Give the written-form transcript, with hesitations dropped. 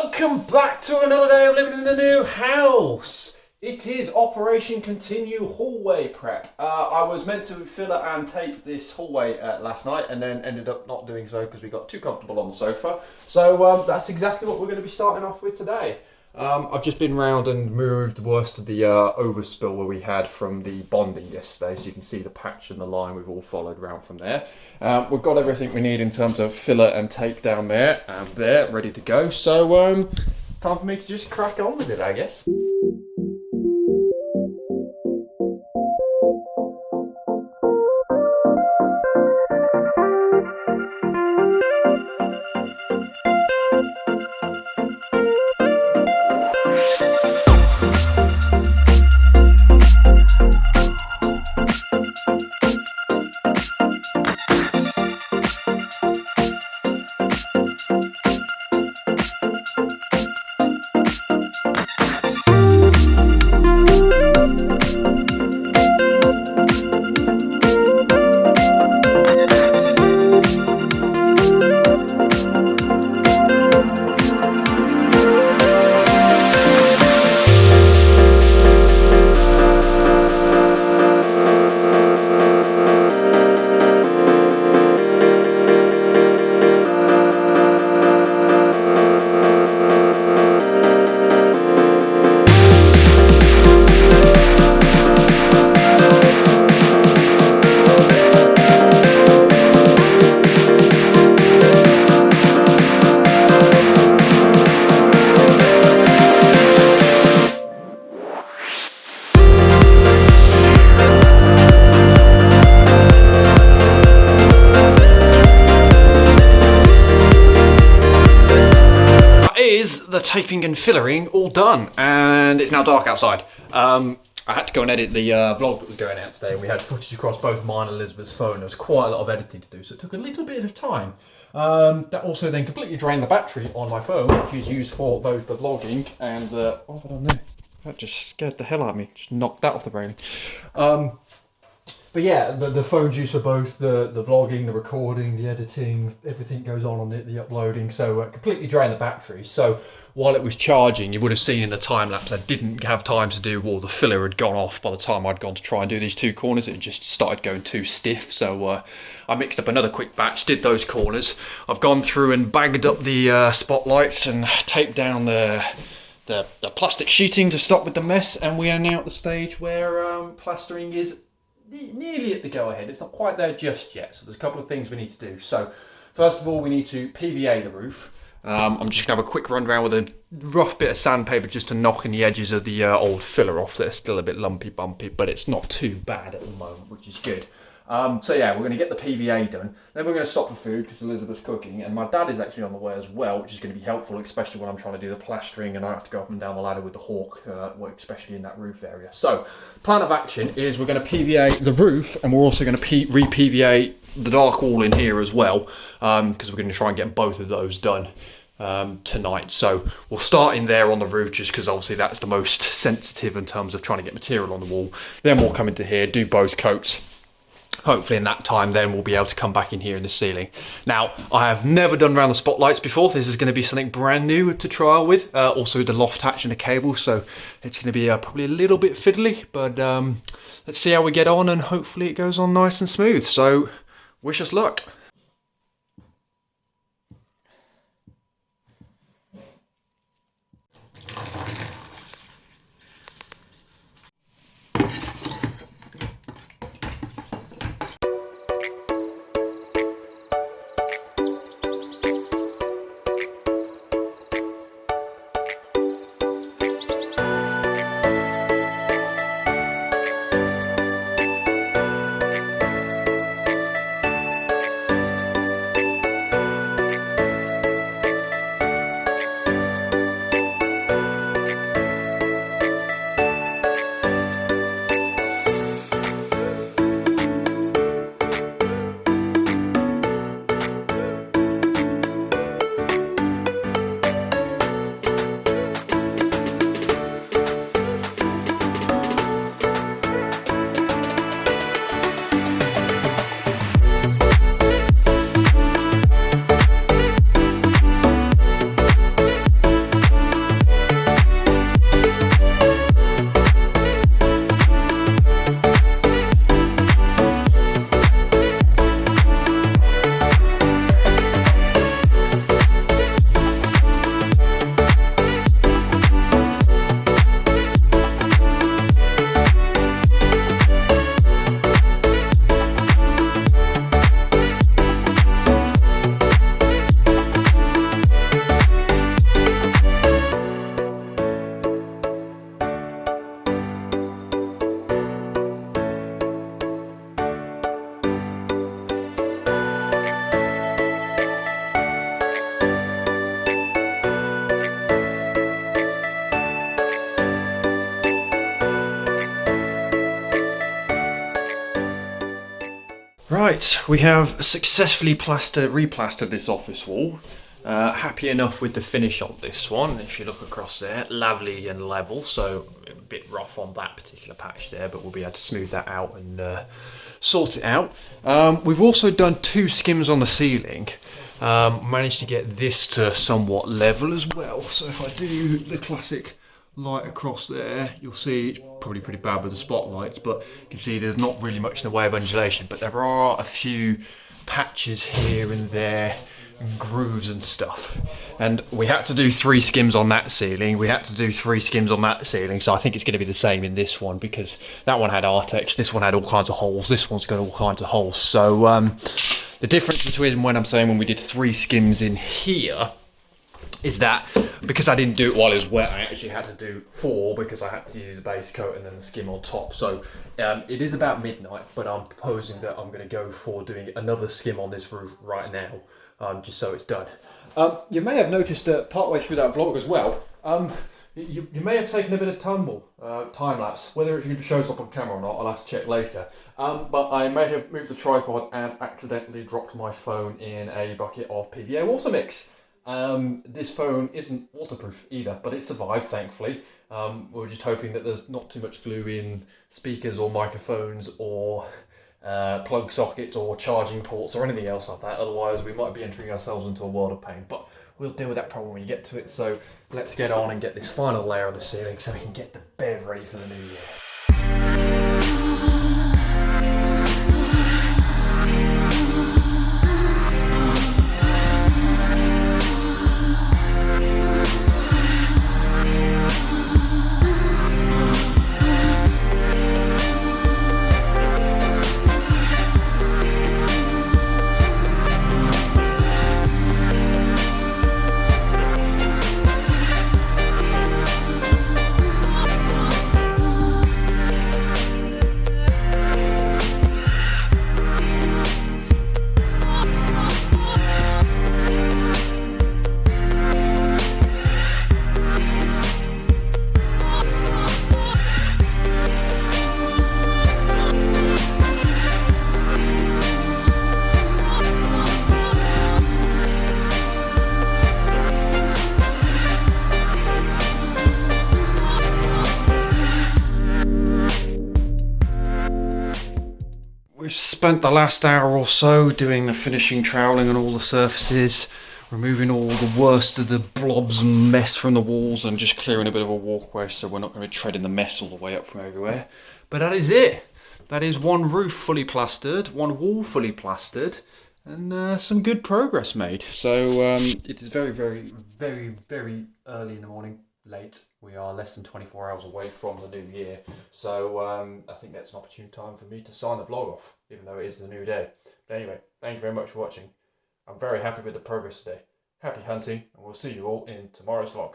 Welcome back to another day of living in the new house. It is Operation Continue hallway prep. I was meant to filler and tape this hallway last night and then ended up not doing so because we got too comfortable on the sofa. So that's exactly what we're going to be starting off with today. I've just been round and moved the worst of the overspill where we had from the bonding yesterday, so you can see the patch and the line we've all followed round from there. We've got everything we need in terms of filler and tape down there and there, ready to go. So time for me to just crack on with it, I guess. The taping and fillering all done, and it's now dark outside. I had to go and edit the vlog that was going out today, and we had footage across both mine and Elizabeth's phone. There was quite a lot of editing to do, so it took a little bit of time. That also then completely drained the battery on my phone, which is used for both the vlogging and the... what have I done there? That just scared the hell out of me. Just knocked that off the railing. But yeah, the phone's used for both the vlogging, the recording, the editing, everything goes on it, the uploading, so completely drained the battery. So while it was charging, you would have seen in the time lapse I didn't have time to do, well, the filler had gone off by the time I'd gone to try and do these two corners. It just started going too stiff, so I mixed up another quick batch, did those corners. I've gone through and bagged up the spotlights and taped down the plastic sheeting to stop with the mess, and we are now at the stage where plastering is nearly at the go-ahead. It's not quite there just yet, so there's a couple of things we need to do. So first of all, we need to PVA the roof. I'm just gonna have a quick run around with a rough bit of sandpaper just to knock in the edges of the old filler off. They're still a bit lumpy bumpy, but it's not too bad at the moment, which is good. So yeah, we're going to get the PVA done. Then we're going to stop for food because Elizabeth's cooking, and my dad is actually on the way as well, which is going to be helpful, especially when I'm trying to do the plastering and I have to go up and down the ladder with the hawk, especially in that roof area. So, plan of action is we're going to PVA the roof, and we're also going to re-PVA the dark wall in here as well, because we're going to try and get both of those done tonight. So we'll start in there on the roof just because obviously that's the most sensitive in terms of trying to get material on the wall. Then we'll come into here, do both coats. Hopefully in that time then we'll be able to come back in here in the ceiling. Now, I have never done around the spotlights before. This is going to be something brand new to trial with. Also the loft hatch and the cable, so it's going to be probably a little bit fiddly, but let's see how we get on, and hopefully it goes on nice and smooth. So wish us luck. Right, we have successfully re-plastered this office wall. Happy enough with the finish on this one. If you look across there, lovely and level, so a bit rough on that particular patch there, but we'll be able to smooth that out and sort it out. We've also done 2 skims on the ceiling. Managed to get this to somewhat level as well. So if I do the classic light across there, you'll see it's probably pretty bad with the spotlights, but you can see there's not really much in the way of undulation, but there are a few patches here and there, and grooves and stuff. And we had to do 3 skims on that ceiling, we had to do 3 skims on that ceiling, so I think it's going to be the same in this one, because that one had Artex, this one had all kinds of holes, this one's got all kinds of holes. So the difference between when we did 3 skims in here is that because I didn't do it while it was wet, I actually had to do 4 because I had to use the base coat and then the skim on top. So it is about midnight, but I'm proposing that I'm going to go for doing another skim on this roof right now, just so it's done. You may have noticed that partway through that vlog as well, you may have taken a bit of time lapse. Whether it shows up on camera or not, I'll have to check later. But I may have moved the tripod and accidentally dropped my phone in a bucket of PVA water mix. This phone isn't waterproof either, but it survived, thankfully. We're just hoping that there's not too much glue in speakers or microphones or plug sockets or charging ports or anything else like that. Otherwise, we might be entering ourselves into a world of pain. But we'll deal with that problem when you get to it. So let's get on and get this final layer on the ceiling so we can get the bed ready for the new year. We've spent the last hour or so doing the finishing troweling on all the surfaces, removing all the worst of the blobs and mess from the walls and just clearing a bit of a walkway so we're not going to be treading the mess all the way up from everywhere. But that is it. That is one roof fully plastered, one wall fully plastered, and some good progress made. So it is very, very, very, very early in the morning. Late. We are less than 24 hours away from the new year, so I think that's an opportune time for me to sign the vlog off, even though it is the new day. But anyway, thank you very much for watching. I'm very happy with the progress today. Happy hunting, and we'll see you all in tomorrow's vlog.